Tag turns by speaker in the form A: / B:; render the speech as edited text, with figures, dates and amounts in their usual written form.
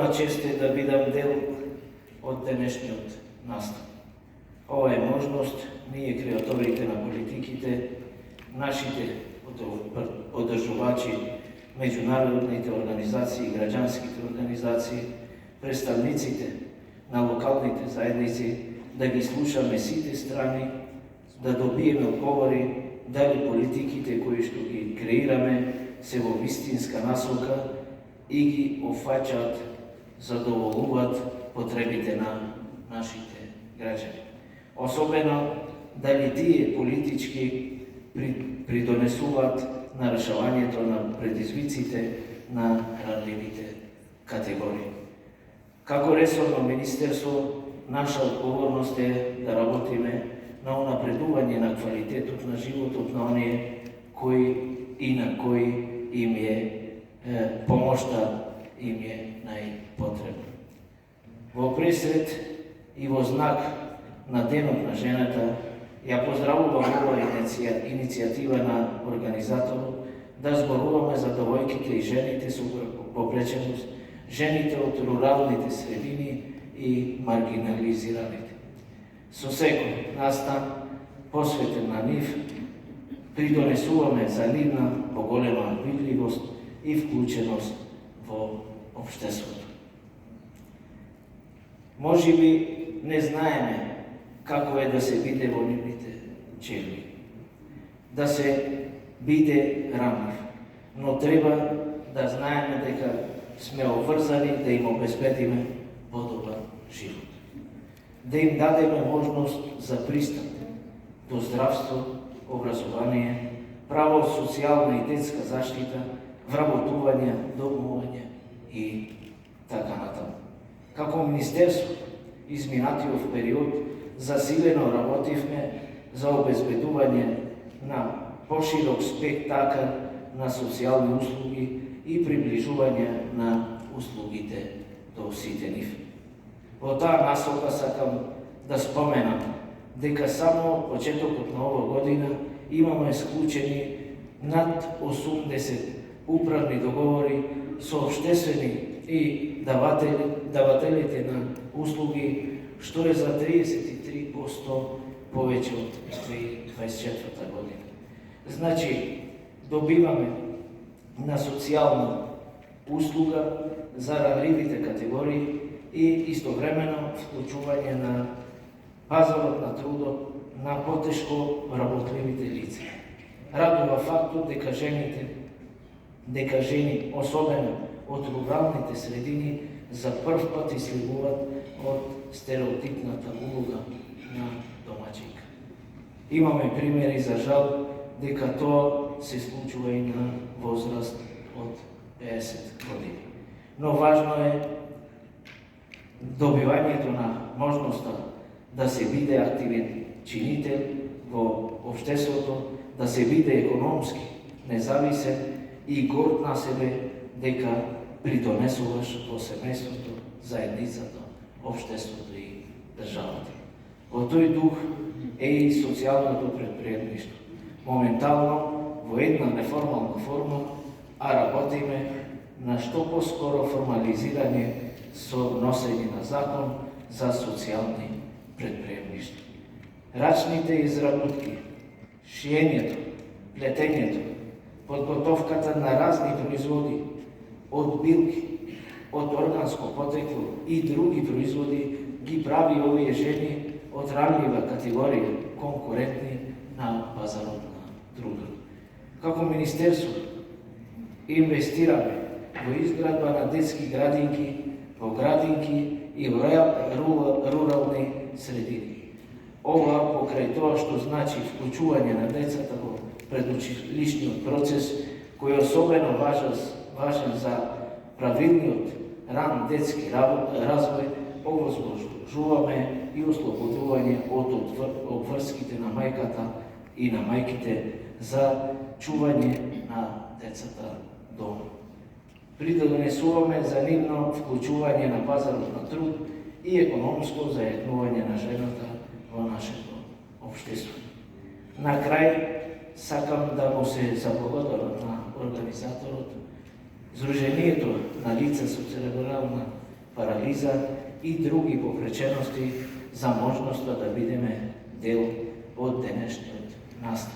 A: Особена чест е да бидам дел од денешниот настан. Ова е можност ние, креаторите на политиките, нашите одржувачи, меѓународните организации, граѓанските организации, представниците на локалните заедници, да ги слушаме сите страни, да добиеме одговори дали политиките кои што ги креираме се во вистинска насока и ги офаќаат, задоволуваат потребите на нашите граѓани. Особено дали тие политички придонесуваат на решавањето на предизвиците на ранливите категории. Како ресорно министерство, наша одговорност е да работиме на унапредување на квалитетот на животот на оние кои и на кои им е помошта им е најпотребна. Во пресред и во знак на Денот на жената, ја поздравувам ова иницијатива на организаторот да зборуваме за девојките и жените со попреченост, жените од руралните средини и маргинализираните. Со секој настан, посветен на нив, придонесуваме за нивна поголема видливост и вклученост во општеството. Можеби не знаеме како е да се биде во нивните чели, да се биде ранлив, но треба да знаеме дека сме обврзани да им обезбедиме подобар живот, да им дадеме можност за пристап до здравство, образование, право социјална и детска заштита, вработување, домување и така натаму. Како министерство, изминатиот период засилено работивме за обезбедување на поширок спектакъл на социјални услуги и приближување на услугите до сите нив. Во таа насока сакам да споменам дека само од почетокот на ова година имаме склучени над 80 управни договори со обштествени и давателите на услуги, што е за 33% повеќе од 2024 година. Значи, добиваме на социјална услуга за ранливите категории и истовремено вклучување на пазарот на трудот на потешко работливите лица. Радува фактот дека жени, особено од руралните средини, за прв пат излегуваат од стереотипната улога на домаќинка. Имаме примери за жал дека тоа се случува и на возраст од 50 години. Но важно е добивањето на можноста да се биде активен чинител во општеството, да се биде економски независен и горд на себе дека придонесуваш во семејството, заедницата, општеството и државата. Во тој дух е и социјалното предприемништво. Моментално во една неформална форма, а работиме на што поскоро формализирање со носење на закон за социјални предприемништва. Рачните изработки, шиењето, плетењето, подготовката на разни производи од билки, од органско потекло и други производи ги прави овие жени од ранлива категорија конкурентни на пазарот на трудот. Како министерство инвестираме во изградба на детски градинки, во градинки и во рурални средини. Ова покрај тоа што значи вклучување на децата во предучилишниот процес, кој е особено важен за правилниот ран детски развој, овозможуваме и ослободување од обврските на мајката и на мајките за чување на децата дома. Придонесуваме за нивно вклучување на пазарот на труд и економско заеднување на жената во нашето општество. На крај, сакам да му се заблагодарам на организаторот, Сдруженијето на лица со церебрална парализа и други попречености за можноста да бидеме дел од денешниот настан.